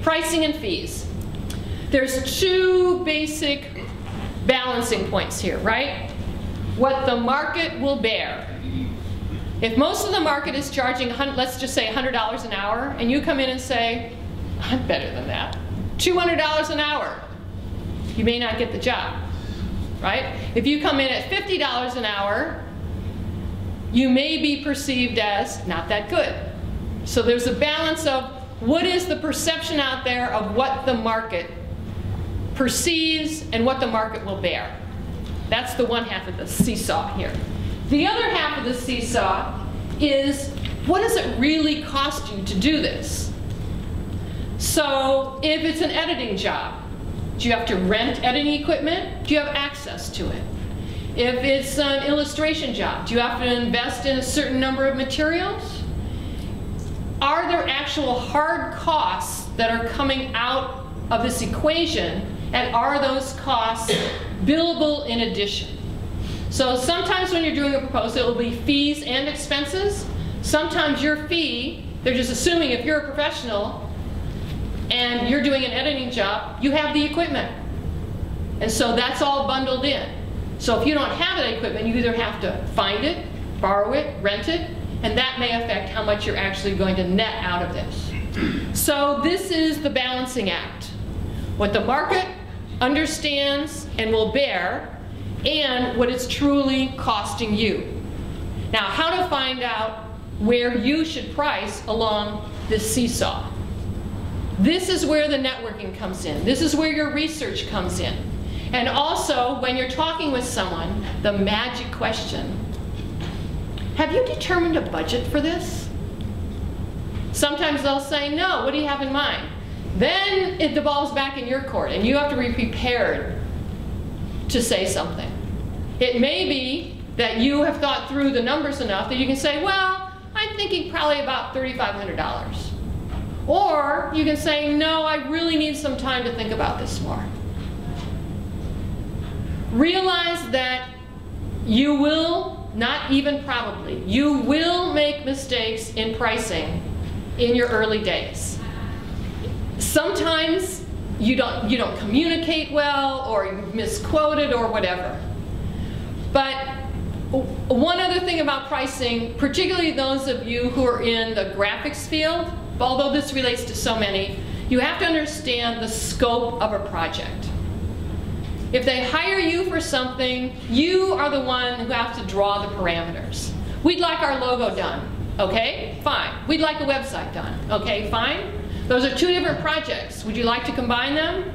Pricing and fees. There's two basic balancing points here, right? What the market will bear. If most of the market is charging, let's just say $100 an hour, and you come in and say, I'm better than that, $200 an hour, you may not get the job, right? If you come in at $50 an hour, you may be perceived as not that good. So there's a balance of what is the perception out there of what the market perceives and what the market will bear. That's the one half of the seesaw here. The other half of the seesaw is, what does it really cost you to do this? So if it's an editing job, do you have to rent editing equipment? Do you have access to it? If it's an illustration job, do you have to invest in a certain number of materials? Are there actual hard costs that are coming out of this equation, and are those costs billable in addition? So sometimes when you're doing a proposal, it will be fees and expenses. Sometimes your fee, they're just assuming if you're a professional and you're doing an editing job, you have the equipment. And so that's all bundled in. So if you don't have that equipment, you either have to find it, borrow it, rent it, and that may affect how much you're actually going to net out of this. So this is the balancing act. What the market understands and will bear, and what it's truly costing you. Now, how to find out where you should price along this seesaw. This is where the networking comes in. This is where your research comes in. And also, when you're talking with someone, the magic question: have you determined a budget for this? Sometimes they'll say, no, what do you have in mind? Then it devolves back in your court, and you have to be prepared to say something. It may be that you have thought through the numbers enough that you can say, well, I'm thinking probably about $3,500. Or you can say, no, I really need some time to think about this more. Realize that you will, not even probably, you will make mistakes in pricing in your early days. Sometimes you don't communicate well, or you misquoted, or whatever. But one other thing about pricing, particularly those of you who are in the graphics field, although this relates to so many, you have to understand the scope of a project. If they hire you for something, you are the one who has to draw the parameters. We'd like our logo done. Okay, fine. We'd like a website done. Okay, fine. Those are two different projects. Would you like to combine them?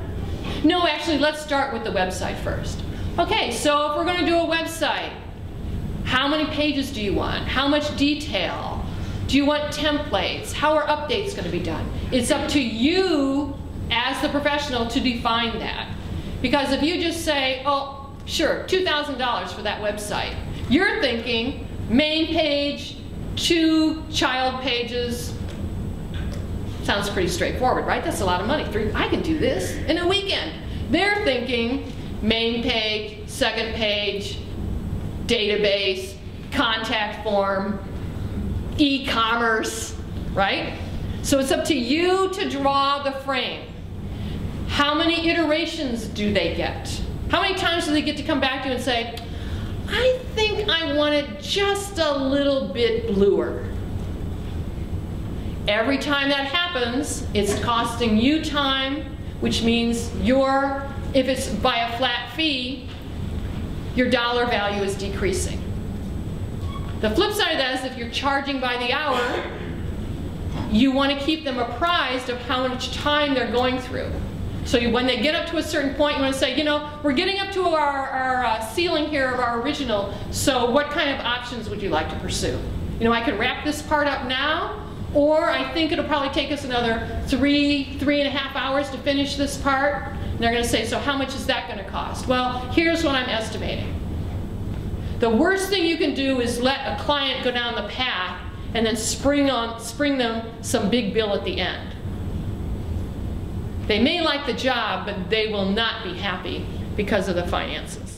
No, actually, let's start with the website first. Okay, so if we're going to do a website, how many pages do you want? How much detail? Do you want templates? How are updates going to be done? It's up to you as the professional to define that. Because if you just say, oh, sure, $2,000 for that website, you're thinking main page, 2 child pages. Sounds pretty straightforward, right? That's a lot of money. I can do this in a weekend. They're thinking main page, second page, database, contact form, e-commerce, right? So it's up to you to draw the frame. How many iterations do they get? How many times do they get to come back to you and say, I think I want it just a little bit bluer? Every time that happens, it's costing you time, which means if it's by a flat fee, your dollar value is decreasing. The flip side of that is if you're charging by the hour, you want to keep them apprised of how much time they're going through. So when they get up to a certain point, you want to say, you know, we're getting up to our ceiling here of our original, so what kind of options would you like to pursue? You know, I can wrap this part up now, or I think it'll probably take us another 3.5 hours to finish this part. And they're going to say, so how much is that going to cost? Well, here's what I'm estimating. The worst thing you can do is let a client go down the path and then spring them some big bill at the end. They may like the job, but they will not be happy because of the finances.